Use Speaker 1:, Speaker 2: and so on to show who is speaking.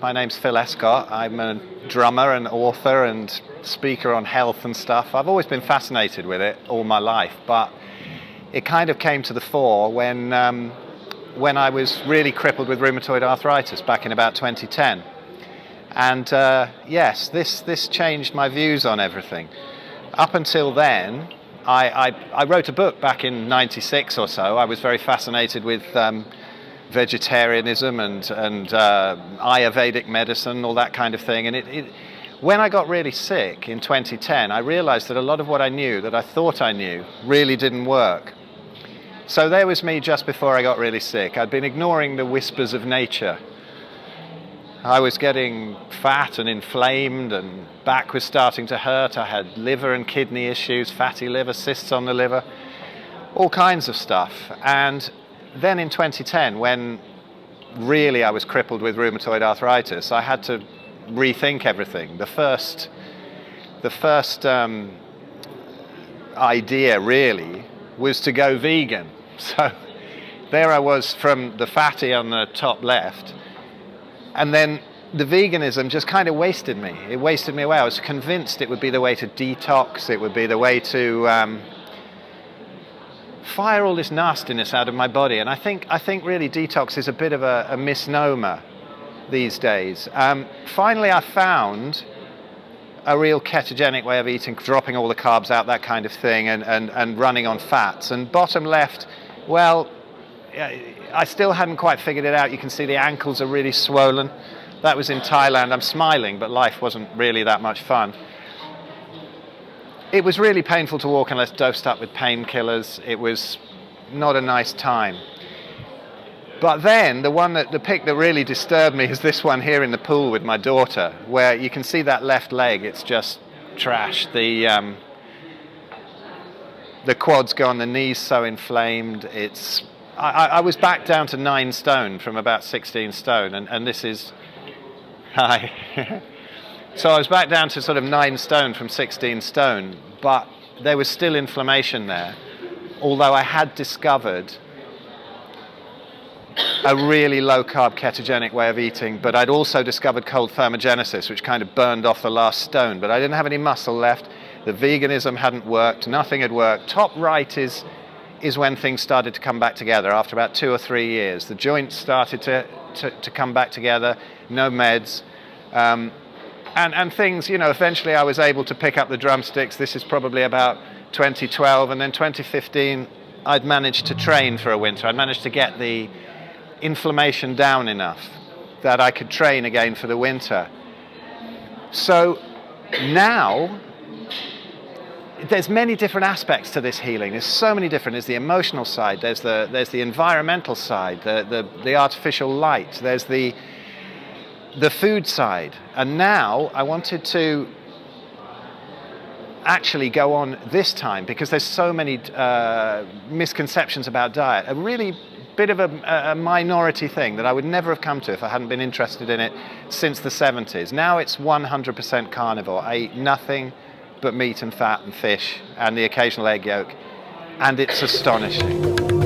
Speaker 1: My name's Phil Escott. I'm a drummer and author and speaker on health and stuff. I've always been fascinated with it all my life, but it kind of came to the fore when I was really crippled with rheumatoid arthritis back in about 2010. And yes, this changed my views on everything. Up until then, I wrote a book back in '96 or so. I was very fascinated with vegetarianism and Ayurvedic medicine, all that kind of thing. And when I got really sick in 2010, I realized that a lot of what I knew, that I thought I knew, really didn't work. So there was me just before I got really sick. I'd been ignoring the whispers of nature. I was getting fat and inflamed, and back was starting to hurt. I had liver and kidney issues, fatty liver, cysts on the liver, all kinds of stuff. And then in 2010, when really I was crippled with rheumatoid arthritis, I had to rethink everything. The first idea really was to go vegan. So there I was from the fatty on the top left, and then the veganism just kind of wasted me. It wasted me away. I was convinced it would be the way to detox, it would be the way to fire all this nastiness out of my body. And I think really detox is a bit of a misnomer these days. Finally I found a real ketogenic way of eating, dropping all the carbs out, that kind of thing, and running on fats. And bottom left, well, I still hadn't quite figured it out. You can see the ankles are really swollen. That was in Thailand. I'm smiling, but life wasn't really that much fun. It was really painful to walk unless dosed up with painkillers. It was not a nice time. But then the pic that really disturbed me is this one here in the pool with my daughter, where you can see that left leg. It's just trash. The quad's gone, the knee's so inflamed. I was back down to 9 stone from about 16 stone, and this is, hi. So I was back down to sort of 9 stone from 16 stone, but there was still inflammation there, although I had discovered a really low-carb ketogenic way of eating, but I'd also discovered cold thermogenesis, which kind of burned off the last stone, but I didn't have any muscle left. The veganism hadn't worked, nothing had worked. Top right is when things started to come back together after about 2 or 3 years. The joints started to come back together, no meds, and things, eventually I was able to pick up the drumsticks. This is probably about 2012, and then 2015 I'd managed to train for a winter. I'd managed to get the inflammation down enough that I could train again for the winter. So now there's many different aspects to this healing. There's so many different. There's the emotional side, there's the environmental side, the artificial light, there's the food side. And now I wanted to actually go on this time, because there's so many misconceptions about diet. A really bit of a minority thing that I would never have come to if I hadn't been interested in it since the 70s. Now it's 100% carnivore. I eat nothing but meat and fat and fish and the occasional egg yolk, and it's astonishing.